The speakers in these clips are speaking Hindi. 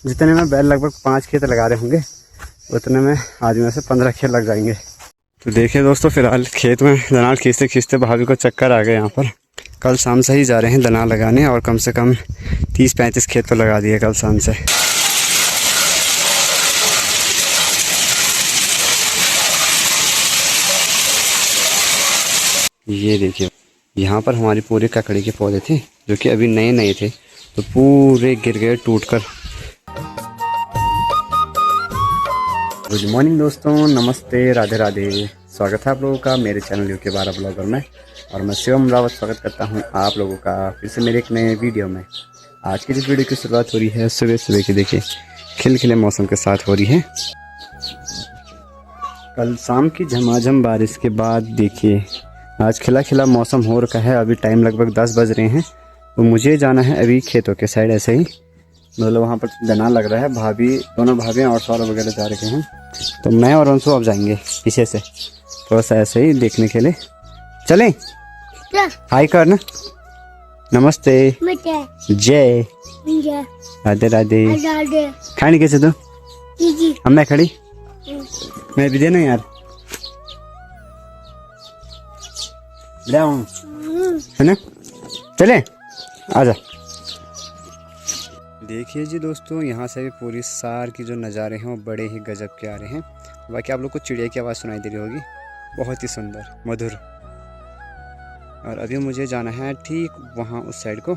जितने में बैल लगभग 5 खेत लगा रहे होंगे उतने में आदमी में से 15 खेत लग जाएंगे। तो देखिए दोस्तों, फिलहाल खेत में दनाल खींचते खींचते भाभी को चक्कर आ गए। यहाँ पर कल शाम से ही जा रहे हैं दनाल लगाने और कम से कम 30-35 खेत तो लगा दिए कल शाम से। ये देखिए, यहाँ पर हमारी पूरे ककड़ी के पौधे थे जो कि अभी नए नए थे, तो पूरे गिर गए टूटकर। गुड मॉर्निंग दोस्तों, नमस्ते, राधे राधे। स्वागत है आप लोगों का मेरे चैनल यूके 12 ब्लॉगर में, और मैं शिवम रावत स्वागत करता हूं आप लोगों का फिर से मेरे एक नए वीडियो में। आज की जिस वीडियो की शुरुआत हो रही है सुबह सुबह की, देखिए खिलखिले मौसम के साथ हो रही है। कल शाम की झमाझम बारिश के बाद देखिए आज खिला खिला मौसम हो रखा है। अभी टाइम लगभग 10 बज रहे हैं, तो मुझे जाना है अभी खेतों के साइड। ऐसे ही मतलब वहाँ पर दना लग रहा है, दोनों भाभियाँ और सौरभ वगैरह जा रखे हैं, तो मैं और अंशु अब जाएंगे पीछे से थोड़ा सा ऐसे ही देखने के लिए। चलें? हाय कर ना, नमस्ते, जय राधे राधे। खाने कैसे तू? अम्मा खड़ी, मैं भी देना यार, है ना? चले आजा। देखिए जी दोस्तों, यहाँ से भी पूरी सार की जो नज़ारे हैं वो बड़े ही गजब के आ रहे हैं। बाकी आप लोग को चिड़िया की आवाज़ सुनाई दे रही होगी, बहुत ही सुंदर मधुर। और अभी मुझे जाना है ठीक वहाँ उस साइड को।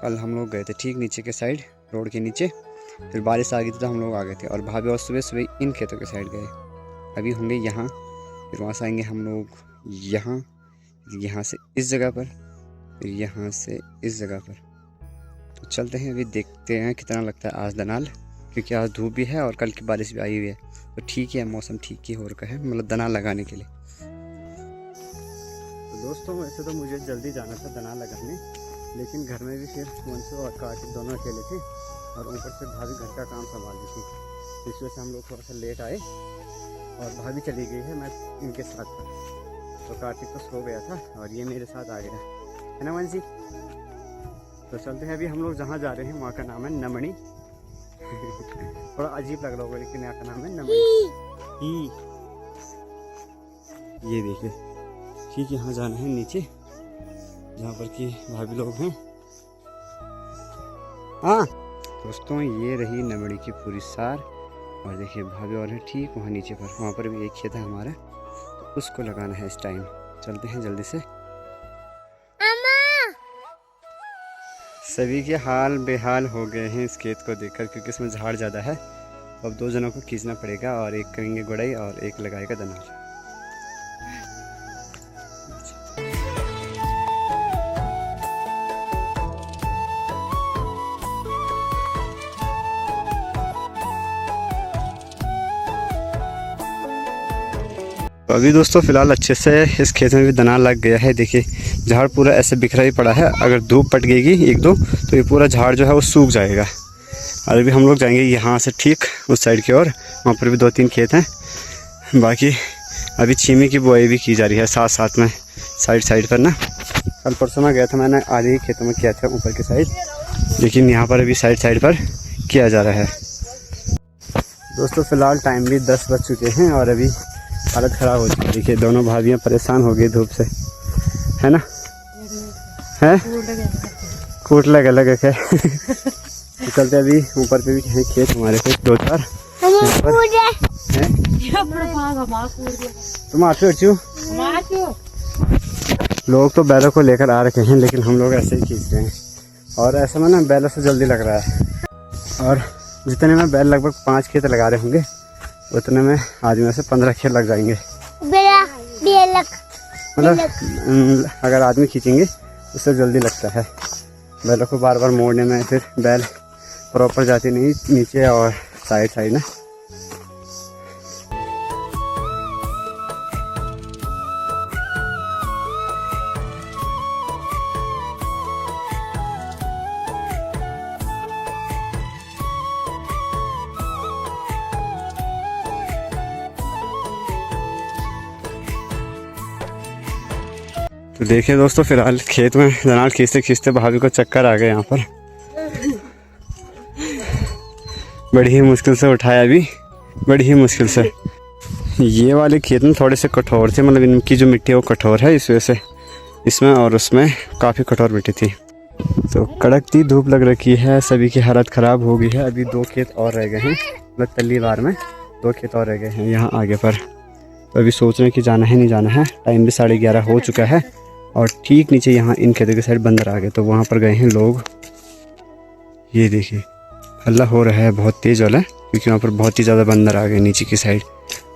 कल हम लोग गए थे ठीक नीचे के साइड, रोड के नीचे, फिर बारिश आ गई थी तो हम लोग आ गए थे, और भाभी और सुबह सुबह इन खेतों के साइड गए। अभी होंगे यहाँ, फिर वहाँ से आएंगे हम लोग यहाँ, यहाँ से इस जगह पर, फिर यहाँ से इस जगह पर। तो चलते हैं, अभी देखते हैं कितना लगता है आज दनाल, क्योंकि आज धूप भी है और कल की बारिश भी आई हुई है, तो ठीक है, मौसम ठीक ही हो रखा है मतलब दनाल लगाने के लिए। तो दोस्तों वैसे तो मुझे जल्दी जाना था दनाल लगाने, लेकिन घर में भी फिर वंशु और कार्तिक दोनों अकेले थे, और ऊपर से भाभी घर का काम संभाल रही थी, इस वजह से हम लोग थोड़ा सा लेट आए। और भाभी चली गई है, मैं इनके साथ था, तो कार्तिक तो सो गया था और ये मेरे साथ आ गया, है ना वंशी? तो चलते हैं, अभी हम लोग जहाँ जा रहे हैं वहाँ का नाम है नमणी। थोड़ा अजीब लग रहा होगा लेकिन यहाँ का नाम है नमणी। ये देखिए ठीक यहाँ जाना है नीचे, जहाँ पर कि भाभी लोग हैं। हाँ दोस्तों, ये रही नमड़ी की पूरी सार, और देखिए भाभी और है ठीक वहाँ नीचे पर, वहाँ पर भी एक खेत है हमारा, तो उसको लगाना है इस टाइम। चलते हैं जल्दी से। सभी के हाल बेहाल हो गए हैं इस खेत को देखकर, क्योंकि इसमें झाड़ ज़्यादा है। अब 2 जनों को खींचना पड़ेगा, और एक करेंगे गुड़ाई और एक लगाएगा दनाल। तो अभी दोस्तों फिलहाल अच्छे से इस खेत में भी दनाल लग गया है। देखिए झाड़ पूरा ऐसे बिखरा ही पड़ा है, अगर धूप पट गएगी 1-2 तो ये पूरा झाड़ जो है वो सूख जाएगा। और अभी हम लोग जाएंगे यहाँ से ठीक उस साइड की ओर, वहाँ पर भी 2-3 खेत हैं। बाकी अभी छीमी की बुआई भी की जा रही है साथ साथ में, साइड पर ना। कल परसों में गया था, मैंने आधे ही खेतों में किया था ऊपर की साइड, लेकिन यहाँ पर अभी साइड पर किया जा रहा है। दोस्तों फिलहाल टाइम भी 10 बज चुके हैं और अभी हालत ख़राब हो चुकी है। देखिए दोनों भाभियाँ परेशान हो गई धूप से, है ना? है कूट लगा है। तो चलते अभी ऊपर पे भी है खेत हमारे से 2-4। तुम आते हो? लोग तो बैलों को लेकर आ रखे हैं, लेकिन हम लोग ऐसे ही खींच रहे हैं, और ऐसे में ना बैलों से जल्दी लग रहा है। और जितने में बैल लगभग 5 खेत लगा रहे होंगे उतने में आदमी में से 15 खेत लग जाएंगे। मतलब अगर आदमी खींचेंगे उससे जल्दी लगता है। बैलों को बार बार मोड़ने में फिर बैल प्रॉपर जाती नहीं नीचे और साइड ना। तो देखिए दोस्तों फिलहाल खेत में दनाल खींचते खींचते भाभी को चक्कर आ गए यहाँ पर। बड़ी ही मुश्किल से उठाया अभी, बड़ी ही मुश्किल से। ये वाले खेत में थोड़े से कठोर थे, मतलब इनकी जो मिट्टी है वो कठोर है, इस वजह से इसमें और उसमें काफ़ी कठोर मिट्टी थी। तो कड़कती धूप लग रखी है, सभी की हालत ख़राब हो गई है। अभी 2 खेत और रह गए हैं, मतलब तल्लीवार में 2 खेत और रह गए हैं यहाँ आगे पर। तो अभी सोच रहे हैं कि जाना है नहीं जाना है। टाइम भी 11:30 हो चुका है और ठीक नीचे यहाँ इन खेतों के साइड बंदर आ गए, तो वहाँ पर गए हैं लोग। ये देखिए हल्ला हो रहा है बहुत तेज़ वाला, क्योंकि वहाँ पर बहुत ही ज़्यादा बंदर आ गए नीचे की साइड,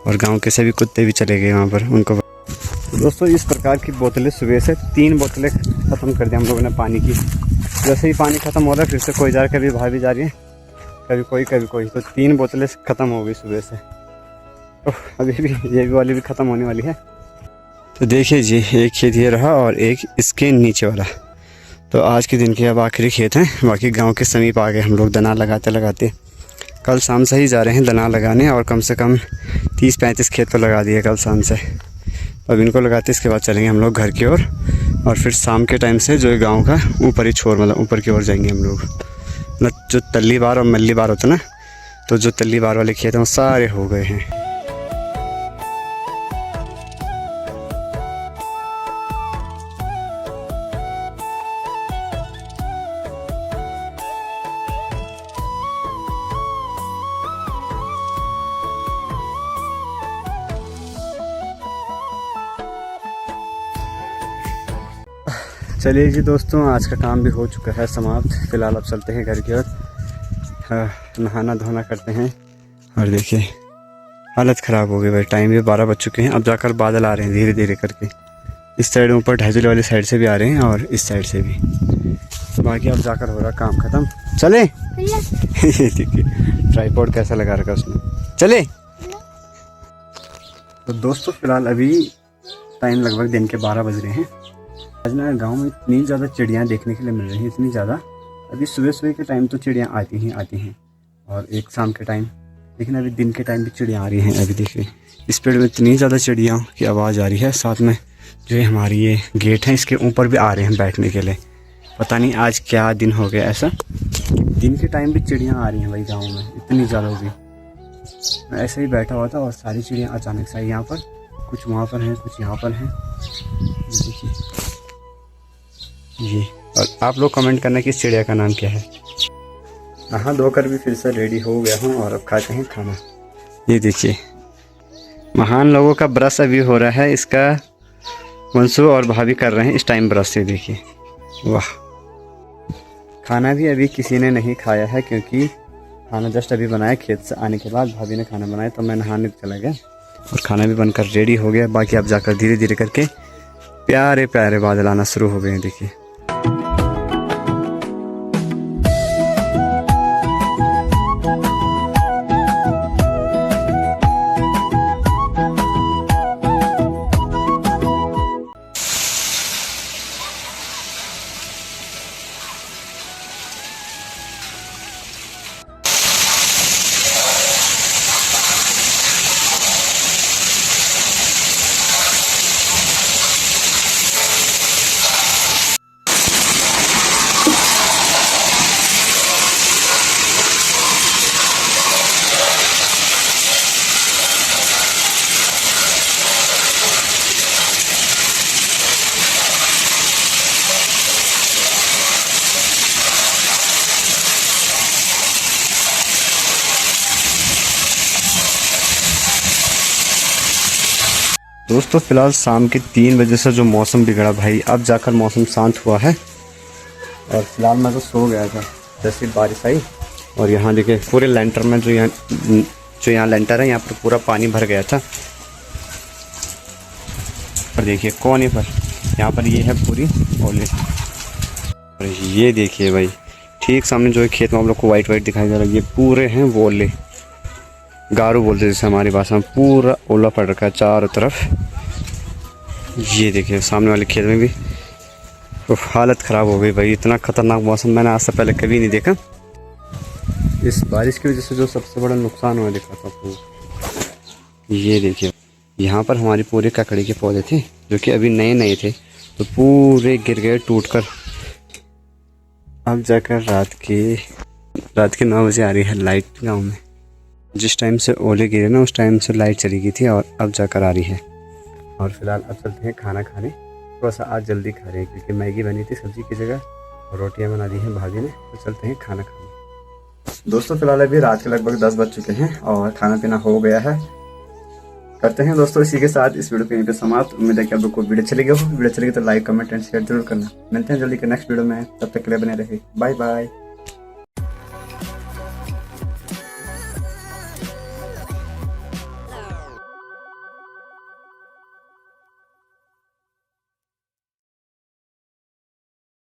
और गांव के सभी कुत्ते भी चले गए वहाँ पर उनको। दोस्तों इस प्रकार की बोतलें सुबह से 3 बोतलें ख़त्म कर दी हम लोगों ने पानी की। जैसे ही पानी ख़त्म हो रहा है फिर से कोई जा रहा है, कभी भाभी जा रही है, कभी कोई, तो 3 बोतलें ख़त्म हो गई सुबह से। तो अभी भी ये भी वाली भी ख़त्म होने वाली है। तो देखिए जी, एक खेत ये रहा और एक इसके नीचे वाला। तो आज के दिन के अब आखिरी खेत हैं, बाकी गांव के समीप आ गए हम लोग दना लगाते। कल शाम से ही जा रहे हैं दना लगाने, और कम से कम 30-35 खेत तो लगा दिए कल शाम से। अब इनको लगाते इसके बाद चलेंगे हम लोग घर की ओर, और फिर शाम के टाइम से जो गांव का ऊपर ही छोर, मतलब ऊपर की ओर जाएंगे हम लोग। मतलब जो तल्ली बार और मल्ली बार होता है ना, तो जो तल्ली बार वाले खेत हैं वो सारे हो गए हैं। चलिए जी दोस्तों, आज का काम भी हो चुका है समाप्त। फ़िलहाल अब चलते हैं घर की ओर, नहाना धोना करते हैं। और देखिए हालत ख़राब हो गई भाई, टाइम भी 12 बज चुके हैं। अब जाकर बादल आ रहे हैं धीरे धीरे करके, इस साइड ऊपर ढाजल वाली साइड से भी आ रहे हैं और इस साइड से भी। बाकी अब जाकर हो रहा काम ख़त्म। चले ये देखिए ट्राइपॉड कैसा लगा रखा उसने, चले। तो दोस्तों फ़िलहाल अभी टाइम लगभग दिन के 12 बज रहे हैं। आज ना गाँव में इतनी ज़्यादा चिड़ियाँ देखने के लिए मिल रही हैं, इतनी ज़्यादा। अभी सुबह के टाइम तो चिड़ियाँ आती हैं और एक शाम के टाइम, लेकिन अभी दिन के टाइम भी चिड़ियाँ आ रही हैं। अभी देखिए इस पेड़ में इतनी ज़्यादा चिड़ियों की आवाज़ आ रही है। साथ में जो है हमारी ये गेट है, इसके ऊपर भी आ रहे हैं बैठने के लिए। पता नहीं आज क्या दिन हो गया ऐसा, दिन के टाइम भी चिड़ियाँ आ रही हैं भाई गाँव में, इतनी ज़्यादा होगी। मैं ऐसे ही बैठा हुआ था और सारी चिड़ियाँ अचानक से यहाँ पर, कुछ वहाँ पर हैं, कुछ यहाँ पर हैं। देखिए ये, और आप लोग कमेंट करना कि इस चिड़िया का नाम क्या है। नहा धोकर भी फिर से रेडी हो गया हूँ और अब खाते हैं खाना। ये देखिए महान लोगों का ब्रश अभी हो रहा है, इसका वंशु और भाभी कर रहे हैं इस टाइम ब्रश से। देखिए वाह। खाना भी अभी किसी ने नहीं खाया है, क्योंकि खाना जस्ट अभी बनाया खेत से आने के बाद। भाभी ने खाना बनाया तो मैं नहाने चला गया और खाना भी बनकर रेडी हो गया। बाकी अब जाकर धीरे धीरे करके प्यारे प्यारे बादल आना शुरू हो गए हैं। देखिए दोस्तों फ़िलहाल शाम के 3 बजे से जो मौसम बिगड़ा भाई, अब जाकर मौसम शांत हुआ है। और फिलहाल मैं तो सो गया था जैसे बारिश आई। और यहाँ देखिए पूरे लेंटर में जो यहाँ लेंटर है यहाँ पर पूरा पानी भर गया था। और देखिए कोने पर यहाँ पर ये है पूरी ओले। और ये देखिए भाई ठीक सामने जो है खेत में आप लोग को वाइट दिखाई दे रहा है, ये पूरे हैं ओले, गारू बोलते हैं जैसे हमारी भाषा में। पूरा ओला पड़ रखा है चारों तरफ। ये देखिए सामने वाले खेत में भी तो हालत ख़राब हो गई भाई। इतना ख़तरनाक मौसम मैंने आज से पहले कभी नहीं देखा। इस बारिश की वजह से जो सबसे बड़ा नुकसान हुआ दिखा था आपको। ये देखिए यहाँ पर हमारी पूरे ककड़ी के पौधे थे जो कि अभी नए थे, तो पूरे गिर गए टूट कर। अब जाकर रात के रात के 9 बजे आ रही है लाइट गांव में। जिस टाइम से ओले गिरे ना उस टाइम से लाइट चली गई थी और अब जाकर आ रही है। और फिलहाल अब चलते हैं खाना खाने। थोड़ा सा आज जल्दी खा रहे हैं क्योंकि मैगी बनी थी सब्जी की जगह और रोटियां बना दी हैं भाभी ने, तो चलते हैं खाना खाने। दोस्तों फिलहाल अभी रात के लगभग 10 बज चुके हैं और खाना पीना हो गया है। करते हैं दोस्तों इसी के साथ इस वीडियो को यहीं पे समाप्त। उम्मीद है कि आप लोग को वीडियो चली गई हो। वीडियो चलेगी तो लाइक कमेंट एंड शेयर जरूर करना। मिलते हैं जल्दी के नेक्स्ट वीडियो में, तब तक के लिए बने रहिए। Bye bye.